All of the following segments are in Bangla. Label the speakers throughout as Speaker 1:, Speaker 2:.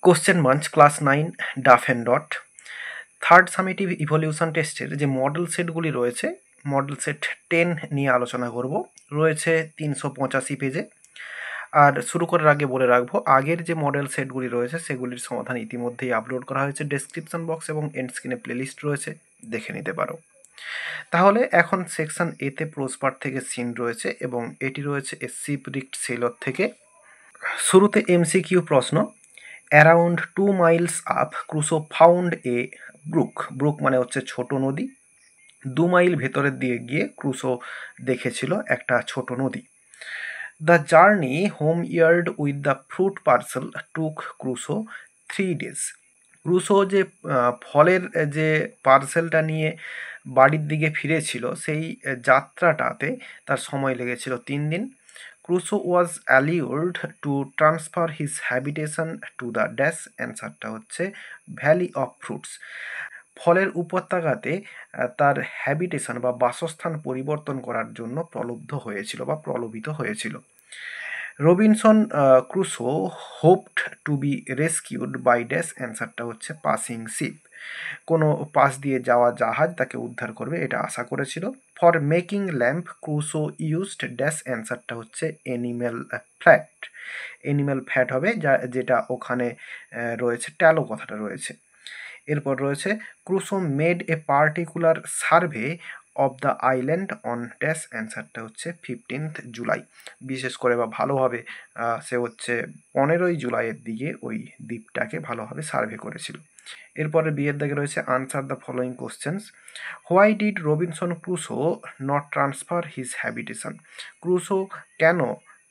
Speaker 1: কোশ্চেন মাঞ্চ ক্লাস 9 ডাফ and dot third summative evaluation টেস্টের যে মডেল সেটগুলি রয়েছে মডেল সেট 10 নিয়ে আলোচনা করব। রয়েছে 385 পেজে। আর শুরু করার আগে বলে রাখবো, আগের যে মডেল সেটগুলি রয়েছে সেগুলির সমাধান ইতিমধ্যেই আপলোড করা হয়েছে ডেসক্রিপশন বক্স এবং এন্ড স্ক্রিনে প্লেলিস্ট রয়েছে, দেখে নিতে পারো। তাহলে এখন সেকশন এতে প্রোসপার্ট থেকে সিন রয়েছে এবং এটি রয়েছে এ শিপরিক্ট সেলর থেকে। শুরুতে এমসিকিউ প্রশ্ন। Around 2 miles up Crusoe found a brook মানে হচ্ছে ছোট নদী। 2 মাইল ভেতরের দিকে গিয়ে ক্রুসো দেখেছিল একটা ছোট নদী। The journey home yard with the fruit parcel took Crusoe 3 days। Crusoe যে ফলের যে পার্সেলটা নিয়ে বাড়ির দিকে ফিরেছিল সেই যাত্রাটাতে তার সময় লেগেছিল 3 দিন। Crusoe was allured to transfer his habitation to the dash, অ্যান্সারটা হচ্ছে ভ্যালি অফ ফ্রুটস। ফলের উপত্যকাতে তার হ্যাবিটেশন বা বাসস্থান পরিবর্তন করার জন্য প্রলোভিত হয়েছিল। Robinson Crusoe hoped to be rescued by dash, অ্যান্সারটা হচ্ছে পাসিং শিপ। কোনো পাশ দিয়ে যাওয়া জাহাজ তাকে উদ্ধার করবে এটা আশা করেছিল। For making lamp Crusoe used dash, অ্যান্সারটা হচ্ছে এনিম্যাল ফ্যাট হবে, যেটা ওখানে রয়েছে, ট্যালো কথাটা রয়েছে। এরপর রয়েছে Crusoe made a particular survey of the island on dash, অ্যান্সারটা হচ্ছে 15th জুলাই। বিশেষ করে বা ভালোভাবে সে হচ্ছে 15ই জুলাইয়ের দিকে ওই দ্বীপটাকে ভালোভাবে সার্ভে করেছিল। এরপরে বিয়ের দাগে রয়েছে answer the following questions. Why did Robinson Crusoe not transfer his habitation? Crusoe কেন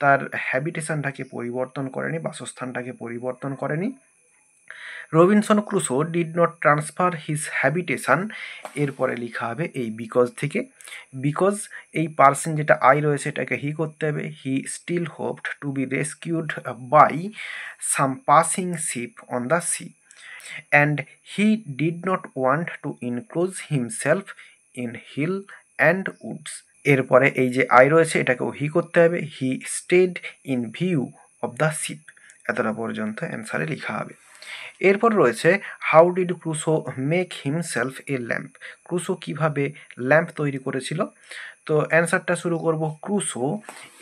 Speaker 1: তার হ্যাবিটেশনটাকে পরিবর্তন করেনি, বাসস্থানটাকে পরিবর্তন করেনি? Robinson Crusoe did not transfer his habitation, এরপরে লেখা হবে এই বিকজ থেকে। বিকজ এই পার্সন যেটা আই রয়েছে এটাকে হি করতে হবে। He still hoped to be rescued by some passing ship on the sea and he did not want to enclose himself in hill and woods. এরপরে এই যে আই রয়েছে এটাকেও হি করতে হবে। He stayed in view of the ship, এতটা পর্যন্ত অ্যান্সারে লেখা হবে। এরপর রয়েছে how did Crusoe make himself a lamp? Crusoe কিভাবে ল্যাম্প তৈরি করেছিল? তো অ্যান্সারটা শুরু করব ক্রুসো,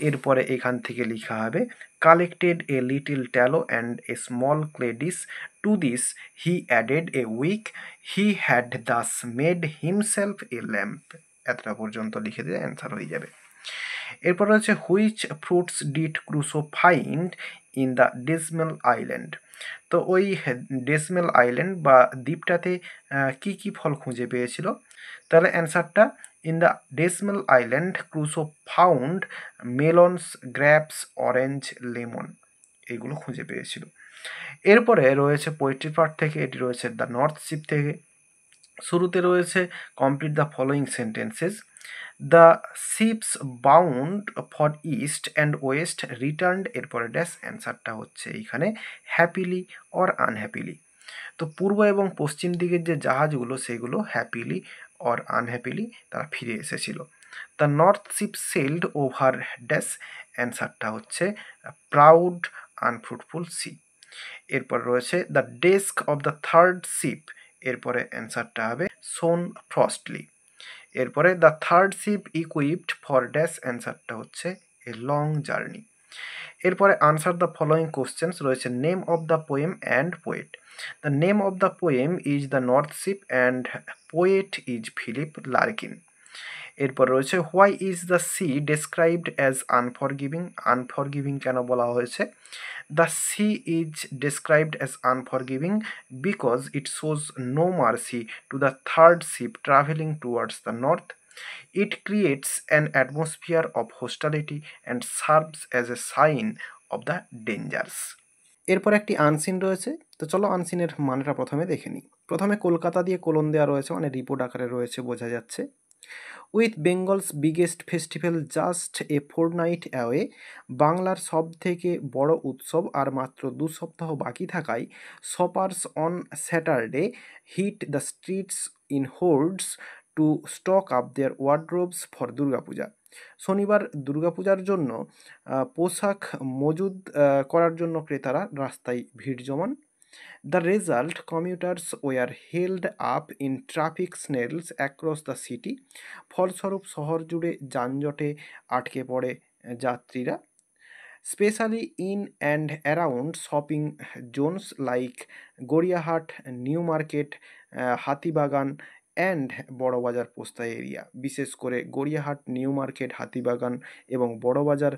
Speaker 1: এরপরে এখান থেকে লেখা হবে collected a little tallow and a small clay dish, to this he added a wick, he had thus made himself a lamp. এতটা পর্যন্ত লিখে দিয়ে অ্যান্সার হয়ে যাবে। এরপর রয়েছে which fruits did Crusoe find in the dismal island? তো ওই ডেসমেল আইল্যান্ড বা দ্বীপটাতে কি কি ফল খুঁজে পেয়েছিল? তাহলে অ্যান্সারটা in the dismal island Crusoe found melons, grapes, orange, lemon, এগুলো খুঁজে পেয়েছিল। এরপরে রয়েছে পোয়েট্রি পার্ট থেকে, এটি রয়েছে দ্য নর্থ শিপ থেকে। শুরুতে রয়েছে complete the following sentences. The ships bound for east and West returned, এরপরে ড্যাশ, অ্যান্সারটা হচ্ছে এইখানে হ্যাপিলি অর আনহ্যাপিলি। তো পূর্ব এবং পশ্চিম দিকের যে জাহাজগুলো সেগুলো হ্যাপিলি অর আনহ্যাপিলি তারা ফিরে এসেছিল। The north ship sailed over dash, অ্যান্সারটা হচ্ছে প্রাউড আনফ্রুটফুল সি। এরপর রয়েছে the desk of the third ship, এরপরে অ্যান্সারটা হবে সোন ফ্রস্টলি। এরপরে the third ship equipped for dash, অ্যান্সারটা হচ্ছে এ লং জার্নি। এরপরে আনসার দ্য ফলোয়িং কোশ্চেন্স রয়েছে name of the poem and poet. The name of the poem is the north ship and poet is Philip Larkin. এরপর রয়েছে why is the sea described as unforgiving? Unforgiving কেন বলা হয়েছে? The sea is described as unforgiving because it shows no mercy to the third ship travelling towards the north. It creates an atmosphere of hostility and serves as a sign of the dangers. এরপর একটি আনসিন রয়েছে, তো চলো আনসিনের মানেটা প্রথমে দেখে নিই। প্রথমে কলকাতা দিয়ে কোলন দেওয়া রয়েছে, মানে রিপোর্ট আকারে রয়েছে, বোঝা যাচ্ছে। With Bengal's biggest festival just a fortnight away, বাংলার সব থেকে বড় উৎসব আর মাত্র 2 সপ্তাহ বাকি থাকায় shoppers on Saturday hit the streets in hordes to stock up their wardrobes for Durga Puja. শনিবার দুর্গাপূজার জন্য পোশাক মজুদ করার জন্য ক্রেতারা রাস্তায় ভিড় জমান। The result, commuters were held up in traffic snarls across the city. ফলস্বরূপ শহর জুড়ে যানজটে আটকে পড়ে যাত্রীরা, specially in and around shopping zones like Gariahat, New Market, Hatibagan and Burrabazar Posta area. বিশেষ করে গড়িয়াহাট, নিউ মার্কেট, হাতিবাগান এবং বড়বাজার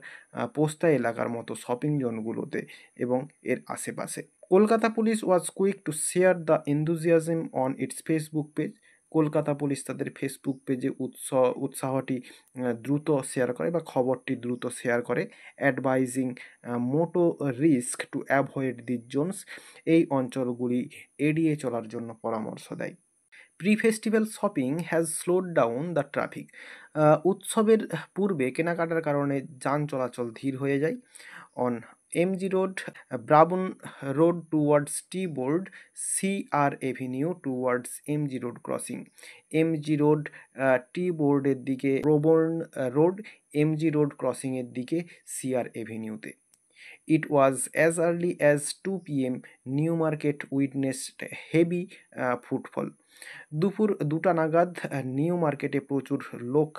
Speaker 1: পোস্তা এলাকার মতো শপিং জোনগুলোতে এবং এর আশেপাশে। Kolkata police was quick to share the enthusiasm on it's Facebook page. Kolkata police তাদের ফেসবুক পেজে উৎসাহটি দ্রুত শেয়ার করে বা খবরটি দ্রুত শেয়ার করে। Advising motorists to avoid the zones, এই অঞ্চলগুলি এড়িয়ে চলার জন্য পরামর্শ দেয়। Pre festival shopping has slowed down the traffic. উৎসবের পূর্বে কেনাকাটার কারণে যান চলাচল ধীর হয়ে যায়। On MG road, Brabourne road towards T board, CR Avenue towards MG road crossing. MG road T বোর্ডের দিকে ব্রাবন রোড, এমজি রোড ক্রসিংয়ের দিকে সিআর এভিনিউতে। It was as early as 2 p.m. New market witnessed heavy footfall. দুপুর 2টা নাগাদ নিউ মার্কেটে প্রচুর লোক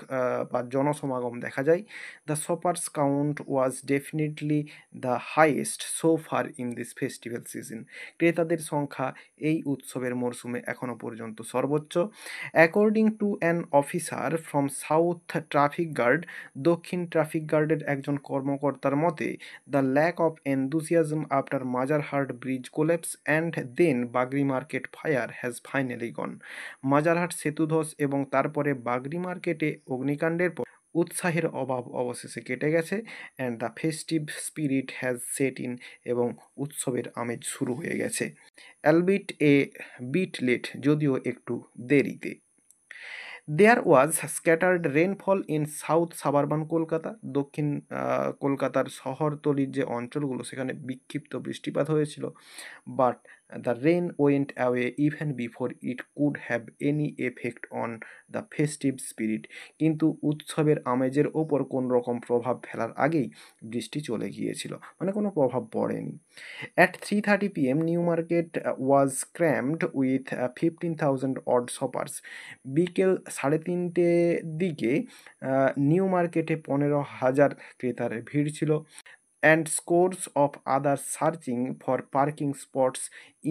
Speaker 1: বা জনসমাগম দেখা যায়। The shoppers count was definitely the highest so far in this festival season. ক্রেতাদের সংখ্যা এই উৎসবের মরশুমে এখনও পর্যন্ত সর্বোচ্চ। According to an officer from south traffic guard, দক্ষিণ ট্রাফিক গার্ডের একজন কর্মকর্তার মতে, the lack of enthusiasm after Majerhat bridge collapse and then Bagri market fire has finally gone. Majerhat সেতু ধস এবং তারপরে বাগরি মার্কেটে অগ্নিকাণ্ডের পর উৎসাহের অভাব অবশেষে কেটে গেছে। And the festive spirit has set in, এবং উৎসবের আমেজ শুরু হয়ে গেছে। অ্যালবিট এ বিট লেট, যদিও একটু দেরিতে। There was scattered rainfall in south suburban Kolkata. দক্ষিণ কলকাতার শহরতলির যে অঞ্চলগুলো সেখানে বিক্ষিপ্ত বৃষ্টিপাত হয়েছিল। But the rain went away even before it could have any effect on the festive spirit. কিন্তু উৎসবের আমেজের ওপর কোন রকম প্রভাব ফেলার আগেই বৃষ্টি চলে গিয়েছিল, মানে কোনো প্রভাব পড়েনি। At 3:30 p.m., New Market was crammed with 15,000 odd shoppers. বিকেল 3:30 দিকে নিউ মার্কেটে 15,000 ক্রেতার ভিড় ছিল। And scores of other searching for parking spots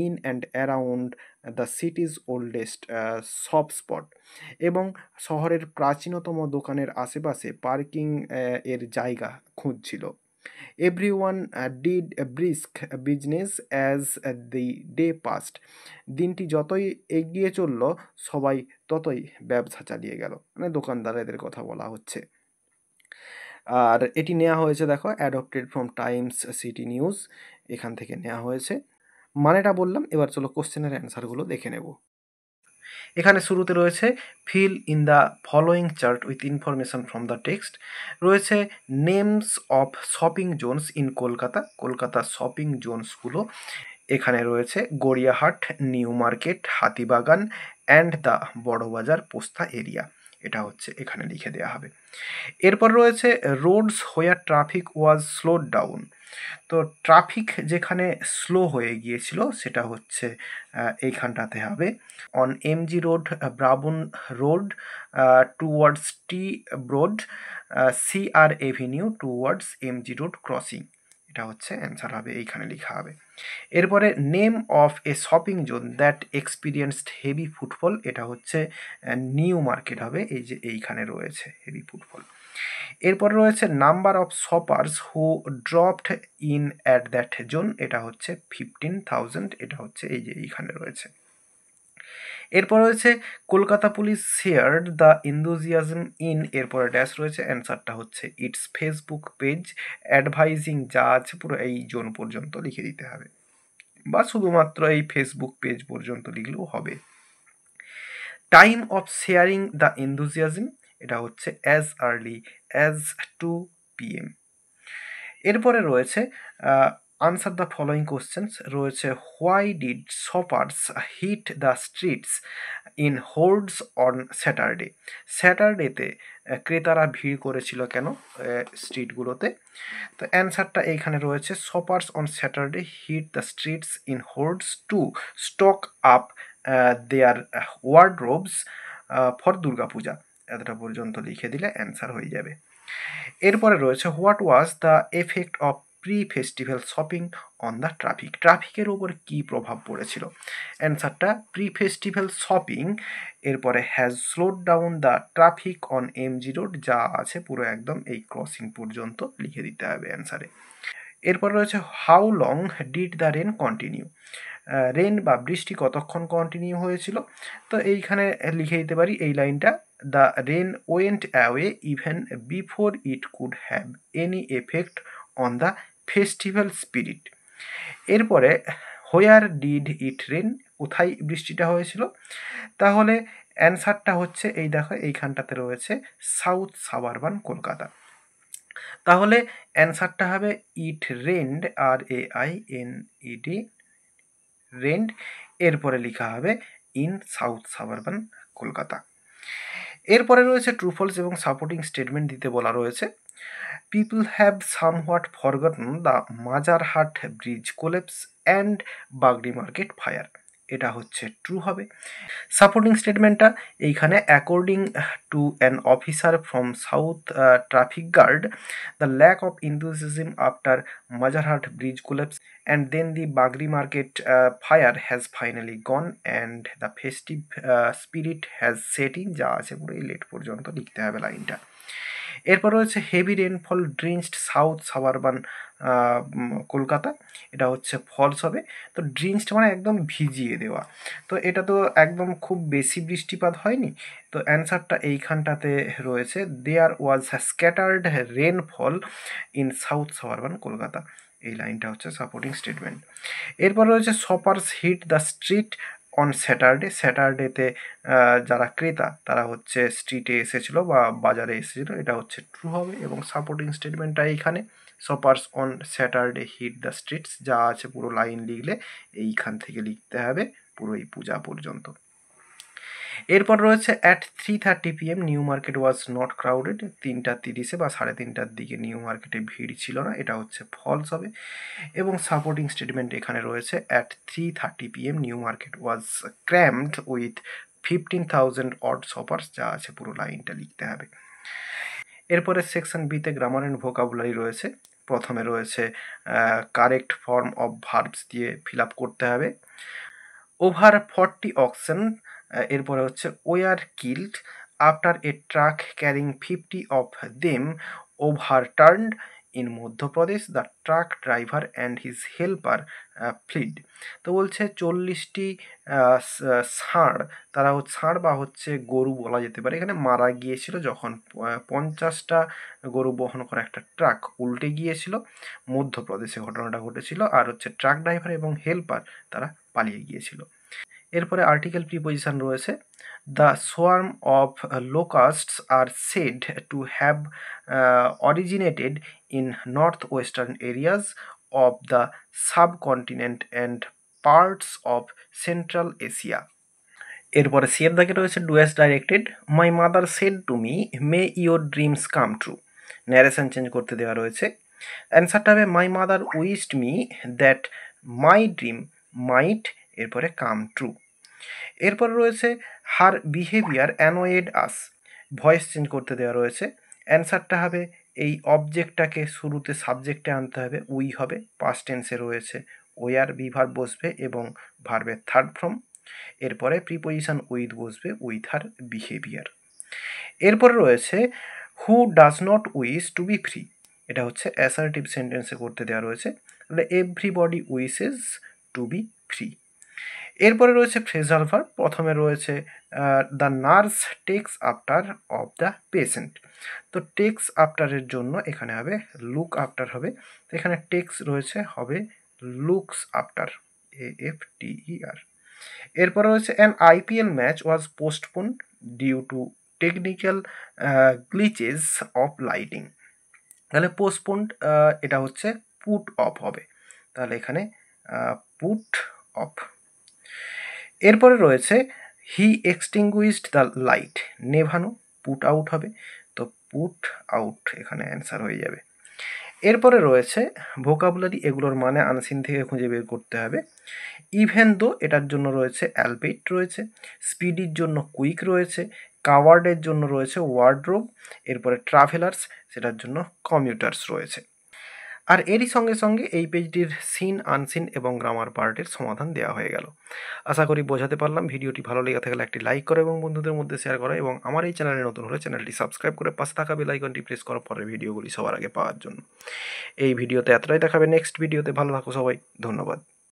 Speaker 1: in and around the city's oldest shop spot. এবং শহরের প্রাচীনতম দোকানের আশেপাশে পার্কিং এর জায়গা খুঁজছিল। Everyone did brisk business as the day passed. দিনটি যতই এগিয়ে চলল সবাই ততই ব্যবসা চালিয়ে গেল, মানে দোকানদারেদের কথা বলা হচ্ছে। আর এটি নেওয়া হয়েছে, দেখো, adopted from Times city news, এখান থেকে নেওয়া হয়েছে। মানেটা বললাম, এবার চলো কোশ্চেনের অ্যান্সারগুলো দেখে নেব। এখানে শুরুতে রয়েছে fill in the following chart with information from the text. রয়েছে names of shopping zones in Kolkata, কলকাতার শপিং জোনসগুলো। এখানে রয়েছে Gariahat, New Market, Hatibagan and the Burrabazar Posta area, এটা হচ্ছে এখানে লিখে দেওয়া হবে। এরপর রয়েছে roads where traffic was slowed down. তো ট্রাফিক যেখানে স্লো হয়ে গিয়েছিল সেটা হচ্ছে এইখানটাতে হবে। On MG road, Brabourne road towards T broad, CR Avenue towards MG road crossing, এটা হচ্ছে অ্যান্সার হবে, এইখানে লেখা হবে। এরপরে name of A shopping zone that experienced heavy footfall, এটা হচ্ছে নিউ মার্কেট হবে, এই যে এইখানে রয়েছে হেভি ফুটফল। এরপর রয়েছে number of shoppers who dropped in at that zone, এটা হচ্ছে 15,000, এটা হচ্ছে এই যে এইখানে রয়েছে। এরপর রয়েছে Kolkata police shared the enthusiasm in, এরপরে ড্যাশ রয়েছে, অ্যান্সারটা হচ্ছে ইটস ফেসবুক পেজ অ্যাডভাইজিং, যা আছে পুরো এই জোন পর্যন্ত লিখে দিতে হবে, বা শুধুমাত্র এই ফেসবুক পেজ পর্যন্ত লিখলেও হবে। Time of sharing the enthusiasm, এটা হচ্ছে অ্যাজ আর্লি অ্যাজ 2 p.m. এরপরে রয়েছে আনসার দ্য ফলোয়িং কোশ্চেন্স রয়েছে, why did shoppers hit the streets in hordes on Saturday? স্যাটারডেতে ক্রেতারা ভিড় করেছিল কেন স্ট্রিটগুলোতে? তো অ্যান্সারটা এইখানে রয়েছে, shoppers on Saturday hit the streets in hordes to stock up their wardrobes for Durga Puja. এতটা পর্যন্ত লিখে দিলে অ্যান্সার হয়ে যাবে। এরপরে রয়েছে, what was the effect of pre festival shopping on the traffic? ট্রাফিকের উপর কী প্রভাব পড়েছিল? অ্যান্সারটা, প্রি ফেস্টিভ্যাল শপিং এরপরে has slowed down the traffic on MG road, যা আছে পুরো একদম এই ক্রসিং পর্যন্ত লিখে দিতে হবে অ্যান্সারে। এরপর রয়েছে, how long did the rain continue? Rain বা বৃষ্টি কতক্ষণ কন্টিনিউ হয়েছিল? তো এইখানে লিখে দিতে পারি এই লাইনটা, the rain went away even before it could have any effect on the festival spirit. এরপরে, হোয়ার ডিড ইট রেন? কোথায় বৃষ্টিটা হয়েছিল? তাহলে অ্যান্সারটা হচ্ছে এই দেখো এইখানটাতে রয়েছে, সাউথ সাবারবান কলকাতা। তাহলে অ্যান্সারটা হবে ইট রেন্ড, RAINED, রেন্ড, এরপরে লেখা হবে ইন সাউথ সাবারবান কলকাতা। এরপরে রয়েছে ট্রু ফলস এবং সাপোর্টিং স্টেটমেন্ট দিতে বলা রয়েছে। People have somewhat forgotten the Majerhat bridge collapse and Bagri market fire. এটা হচ্ছে ট্রু হবে। সাপোর্টিং স্টেটমেন্টটা এইখানে, according to an officer from south traffic guard, the lack of enthusiasm after Majerhat bridge collapse and then the Bagri market fire has finally gone and the festive spirit has set in, যা আছে পুরো এই লেট পর্যন্ত লিখতে হবে লাইনটা। এরপর রয়েছে, heavy rainfall drenched south suburban Kolkata. এটা হচ্ছে ফলস হবে। তো ড্রিঞ্চড মানে একদম ভিজিয়ে দেওয়া, তো এটা তো একদম খুব বেশি বৃষ্টিপাত হয়নি। তো অ্যান্সারটা এইখানটাতে রয়েছে, there was scattered rainfall in south suburban Kolkata. এই লাইনটা হচ্ছে সাপোর্টিং স্টেটমেন্ট। এরপর রয়েছে, shoppers hit the street on Saturday. স্যাটারডেতে যারা ক্রেতা তারা হচ্ছে স্ট্রিটে এসেছিলো বা বাজারে এসেছিলো, এটা হচ্ছে ট্রু হবে। এবং সাপোর্টিং স্টেটমেন্টটা এইখানে, shoppers on Saturday hit the streets, যা আছে পুরো লাইন লিখলে এইখান থেকে লিখতে হবে পুরো এই পূজা পর্যন্ত। এরপর রয়েছে, at 3:30 PM New Market was not crowded. 3:30 বা 3:30 দিকে নিউ মার্কেটে ভিড় ছিল না, এটা হচ্ছে ফলস হবে। এবং সাপোর্টিং স্টেটমেন্ট এখানে রয়েছে, at 3:30 PM New Market was crammed with 15,000 odd shoppers, যা আছে পুরো লাইনটা লিখতে হবে। এরপরে সেকশন বিতে গ্রামার অ্যান্ড ভোকাবুলারি রয়েছে। প্রথমে রয়েছে কারেক্ট ফর্ম অফ ভার্বস দিয়ে ফিল আপ করতে হবে। ওভার 40 অক্সেন, এরপরে হচ্ছে were killed after a truck carrying 50 of them overturned in Madhya Pradesh, the truck driver and his helper fled. তো বলছে 40টি ষাঁড়, তারা ষাঁড় বা হচ্ছে গরু বলা যেতে পারে, এখানে মারা গিয়েছিল যখন 50টা গরু বহন করা একটা ট্রাক উল্টে গিয়েছিল। মধ্যপ্রদেশে ঘটনাটা ঘটেছিল। আর হচ্ছে ট্রাক ড্রাইভার এবং হেল্পার তারা পালিয়ে গিয়েছিল। এরপরে আর্টিকেল প্রিপোজিশন রয়েছে, the swarm of locusts are said to have originated in north western areas of the subcontinent and parts of central Asia. এরপরে সি এর দাগে রয়েছে, do as directed, my mother said to me may your dreams come true. Narration change করতে দেওয়া রয়েছে। অ্যান্সারটা হবে, my mother wished me that my dream might, এরপরে কাম ট্রু। এরপর রয়েছে, হার বিহেভিয়ার অ্যানোয়েড আস। ভয়েস চেঞ্জ করতে দেওয়া রয়েছে। অ্যান্সারটা হবে, এই অবজেক্টটাকে শুরুতে সাবজেক্টে আনতে হবে, উই হবে। পাস্ট টেন্সে রয়েছে, ওয়ার বিভার্ব বসবে এবং ভার্বের থার্ড ফর্ম। এরপরে প্রিপোজিশন উইথ বসবে উইথ হার বিহেভিয়ার। এরপরে রয়েছে, who does not wish to be free. এটা হচ্ছে অ্যাসার্টিভ সেন্টেন্সে করতে দেওয়া রয়েছে। তাহলে everybody wishes to be free. এরপরে রয়েছে ফ্রেজাল ভার্ব। প্রথমে রয়েছে, the nurse takes after of the patient. তো টেক্স আফটারের জন্য এখানে হবে লুক আফটার হবে। তো এখানে টেক্স রয়েছে, হবে লুকস আফটার, AFTER। এরপরে রয়েছে, an IPL match was postponed due to technical glitches of lighting. তাহলে পোস্টপোন্ড এটা হচ্ছে পুট অফ হবে। তাহলে এখানে পুট অফ। এরপরে রয়েছে হি এক্সটিংগুইশড দ্য লাইট, নেভানো, পুট আউট হবে, তো পুট আউট এখানে অ্যান্সার হয়ে যাবে। এরপরে রয়েছে ভোকাবুলারি, এগুলোর মানে আনসিন থেকে খুঁজে বের করতে হবে। ইভেন দো এটার জন্য রয়েছে অ্যালবেট রয়েছে, স্পিডির জন্য কুইক রয়েছে, কাওয়ার্ডের জন্য রয়েছে ওয়ার্ড্রোব, এরপরে ট্রাভেলার্স সেটার জন্য কমিউটার্স রয়েছে। আর এরই সঙ্গে সঙ্গে এই পেজটির সিন, আনসিন এবং গ্রামার পার্টের সমাধান দেওয়া হয়ে গেল। আশা করি বোঝাতে পারলাম। ভিডিওটি ভালো লেগে থাকলে একটি লাইক করো এবং বন্ধুদের মধ্যে শেয়ার করো, এবং আমার এই চ্যানেলে নতুন হলে চ্যানেলটি সাবস্ক্রাইব করে পাশে থাকা বেল আইকনটি প্রেস করো পরের ভিডিওগুলি সবার আগে পাওয়ার জন্য। এই ভিডিওতে এতটাই, দেখাবে নেক্সট ভিডিওতে। ভালো থাকো সবাই, ধন্যবাদ।